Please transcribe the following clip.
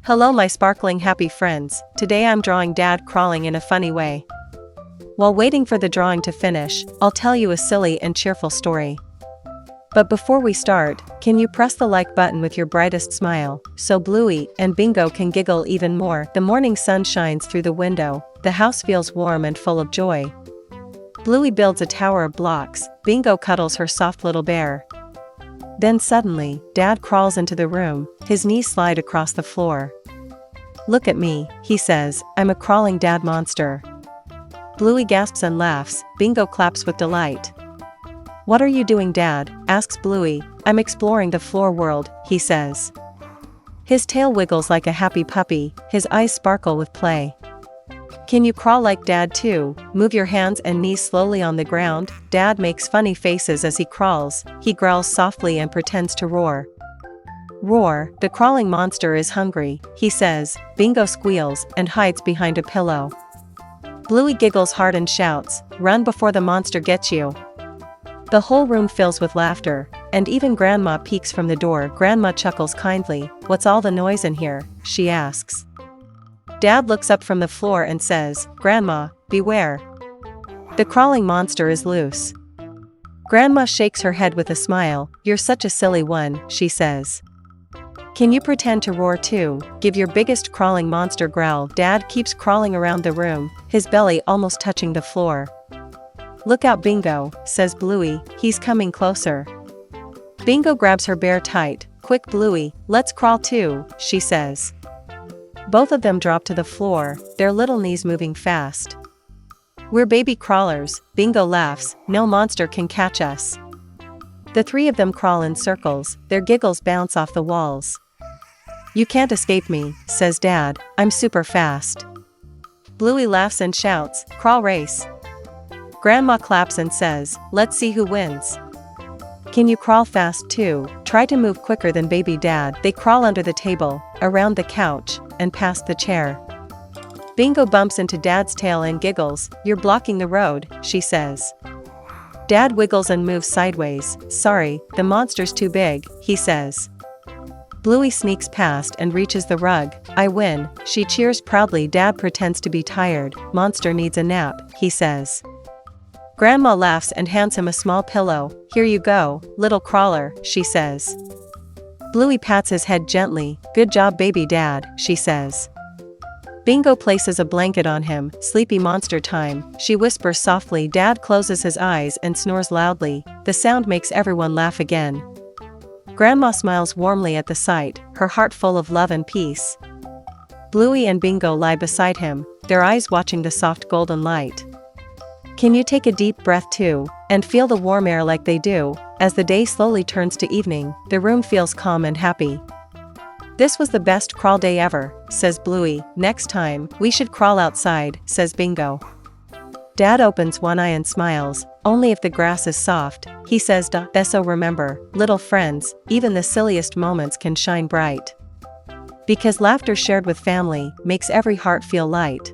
Hello my sparkling happy friends, today I'm drawing Dad crawling in a funny way. While waiting for the drawing to finish, I'll tell you a silly and cheerful story. But before we start, can you press the like button with your brightest smile, so Bluey and Bingo can giggle even more. The morning sun shines through the window, the house feels warm and full of joy. Bluey builds a tower of blocks, Bingo cuddles her soft little bear. Then suddenly, Dad crawls into the room, his knees slide across the floor. Look at me, he says, I'm a crawling dad monster. Bluey gasps and laughs, Bingo claps with delight. What are you doing, Dad? Asks Bluey. I'm exploring the floor world, he says. His tail wiggles like a happy puppy, his eyes sparkle with play. Can you crawl like Dad too? Move your hands and knees slowly on the ground. Dad makes funny faces as he crawls, he growls softly and pretends to roar. Roar, the crawling monster is hungry, he says. Bingo squeals and hides behind a pillow. Bluey giggles hard and shouts, run before the monster gets you. The whole room fills with laughter, and even Grandma peeks from the door. Grandma chuckles kindly. What's all the noise in here? She asks. Dad looks up from the floor and says, Grandma, beware. The crawling monster is loose. Grandma shakes her head with a smile. You're such a silly one, she says. Can you pretend to roar too? Give your biggest crawling monster growl. Dad keeps crawling around the room, his belly almost touching the floor. Look out, Bingo, says Bluey, he's coming closer. Bingo grabs her bear tight. Quick, Bluey, let's crawl too, she says. Both of them drop to the floor, their little knees moving fast. We're baby crawlers, Bingo laughs, no monster can catch us. The three of them crawl in circles, their giggles bounce off the walls. You can't escape me, says Dad, I'm super fast. Bluey laughs and shouts, crawl race. Grandma claps and says, let's see who wins. Can you crawl fast too? Try to move quicker than baby Dad. They crawl under the table, around the couch, and past the chair. Bingo bumps into Dad's tail and giggles, you're blocking the road, she says. Dad wiggles and moves sideways, sorry, the monster's too big, he says. Bluey sneaks past and reaches the rug. I win, she cheers proudly. Dad pretends to be tired, monster needs a nap, he says. Grandma laughs and hands him a small pillow. Here you go, little crawler, she says. Bluey pats his head gently. Good job, baby Dad, she says. Bingo places a blanket on him. Sleepy monster time, she whispers softly. Dad closes his eyes and snores loudly. The sound makes everyone laugh again. Grandma smiles warmly at the sight, her heart full of love and peace. Bluey and Bingo lie beside him, their eyes watching the soft golden light. Can you take a deep breath too, and feel the warm air like they do? As the day slowly turns to evening, the room feels calm and happy. This was the best crawl day ever, says Bluey. Next time, we should crawl outside, says Bingo. Dad opens one eye and smiles, only if the grass is soft, he says. So remember, little friends, even the silliest moments can shine bright. Because laughter shared with family makes every heart feel light.